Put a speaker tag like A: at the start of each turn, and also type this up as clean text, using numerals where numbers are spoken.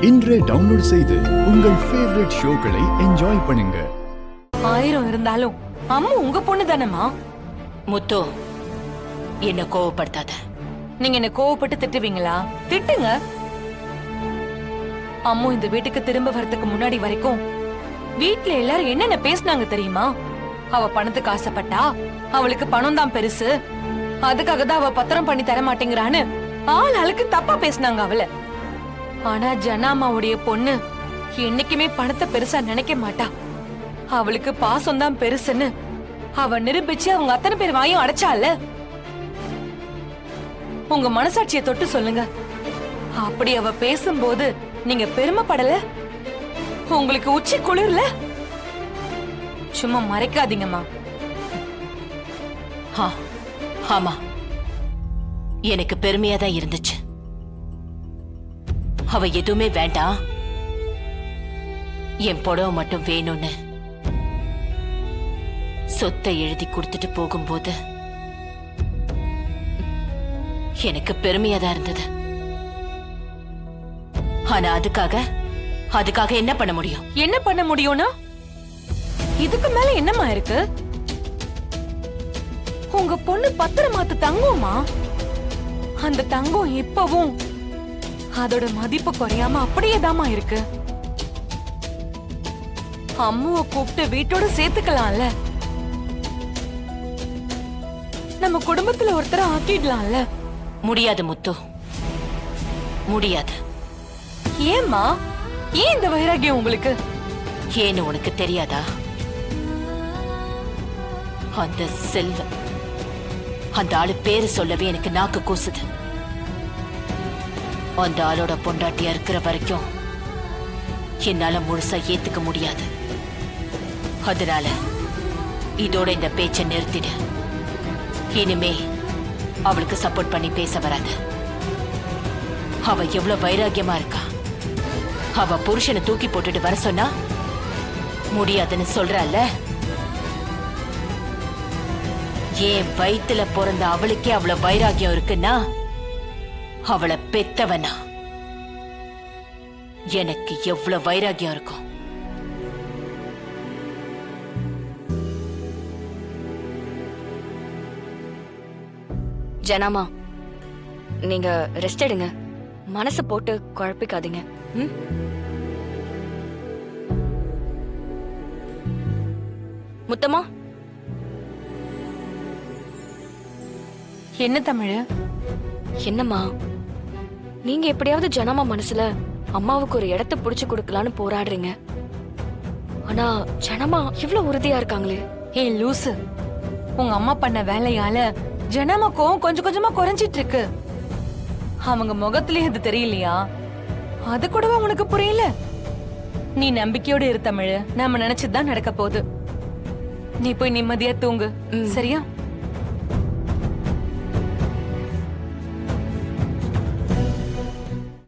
A: இன்றே டவுன்லோட் செய்து உங்கள் ஃபேவரட் ஷோக்களை என்ஜாய் பண்ணுங்க.
B: 1000 இருந்தாலும் அம்மு உங்க பொண்ணு தானேமா?
C: முத்து, என்ன கோவப்படுத்தாத.
B: நீங்க என்ன கோவப்பட்டு திட்டுவீங்களா? திட்டுங்க. அம்மு இந்த வீட்டுக்கு திரும்ப வரதுக்கு முன்னாடி வரைக்கும் வீட்ல எல்லாரும் என்னென்ன பேசினாங்க தெரியுமா? அவ பணத்துக்கு ஆசைப்பட்டா, அவளுக்கு பணம் தான் பெருசு, அதுக்காக தான் அவ பத்திரம் பண்ணி தர மாட்டேங்கிறான்னு ஆளுக்கு தப்பா பேசினாங்க அவள. ஆனா ஜனாமாவுடைய பொண்ணு என்னைக்குமே பணத்தை பெருசா நினைக்க மாட்டா. அவளுக்கு பாசம் தான் பெருசுன்னு அவ நிரூபிச்சு அவங்க அத்தனை பேர் வாயும் அடைச்சால. உங்க மனசாட்சியை தொட்டு சொல்லுங்க, அப்படி அவ பேசும்போது நீங்க பெருமைப்படல? உங்களுக்கு உச்சி குளிர்ல? சும்மா மறைக்காதீங்கம்மா.
C: ஆமா, எனக்கு பெருமையா தான் இருந்துச்சு. அவ எதுவுமே வேண்டாம், என் புடவை மட்டும் வேணும்னு சொத்தை எழுதி கொடுத்துட்டு போகும்போது எனக்கு பெருமையா தான் இருந்தது. ஆனா அதுக்காக என்ன பண்ண முடியும்?
B: என்ன பண்ண முடியும்னா இதுக்கு மேல என்னமா இருக்கு? உங்க பொண்ணு பத்திரமாத்து தங்கம்மா. அந்த தங்கம் இப்பவும் அதோட மதிப்பு குறையாம அப்படியேதாமா இருக்கு. அம்முவை கூப்பிட்டு வீட்டோட சேர்த்துக்கலாம்ல, நம்ம குடும்பத்துல ஒருத்தர ஆக்கிடலாம்ல.
C: முடியாது முத்து, முடியாது.
B: ஏம்மா, ஏன் இந்த வைராகியம் உங்களுக்கு?
C: ஏன்னு உனக்கு தெரியாதா? அந்த செல்வம், அந்த ஆளு பேரு சொல்லவே எனக்கு நாக்கு கூசுது. அந்த ஆளோட பொண்டாட்டியா இருக்கிற வரைக்கும் என்னால முழுசா ஏத்துக்க முடியாது. அதனால இதோட இந்த பேச்சை நிறுத்திடு. இனிமே அவளுக்கு சப்போர்ட் பண்ணி பேச வராத. அவ எவ்வளவு வைராகியமா இருக்கா. அவ புருஷனை தூக்கி போட்டுட்டு வர சொன்னா முடியாதுன்னு சொல்றால. ஏன் வயித்துல பிறந்த அவளுக்கே அவ்வளவு வைராகியம் இருக்குன்னா அவளை பெத்தவனா எனக்கு எவ்வளவு வைராகியம் இருக்கும்.
D: ஜனாமா, நீங்க ரெஸ்ட் எடுங்க, மனசு போட்டு குழப்பிக்காதீங்க. முத்தம்மா,
B: என்ன தமிழ்?
D: என்னம்மா, நீங்க எப்படியாவது ஜனாமா மனசுல அம்மாவுக்கு ஒரு இடத்தை புடிச்சு கொடுக்கலான்னு போராடுறீங்க. ஆனா ஜனமா இவ்வளவு உறுதியா இருக்காங்களே.
B: ஏய் லூசு, உங்க அம்மா பண்ண வேலையால ஜனமா கோவம் கொஞ்சம் கொஞ்சமா குறைஞ்சிட்டு இருக்கு. அவங்க முகத்திலே அது தெரியலையா? அது கூடவா உனக்கு புரியல? நீ நம்பிக்கையோடு இரு தமிழ், நாம நினைச்சதுதான் நடக்க போகுது. நீ போய் நிம்மதியா தூங்கு, சரியா?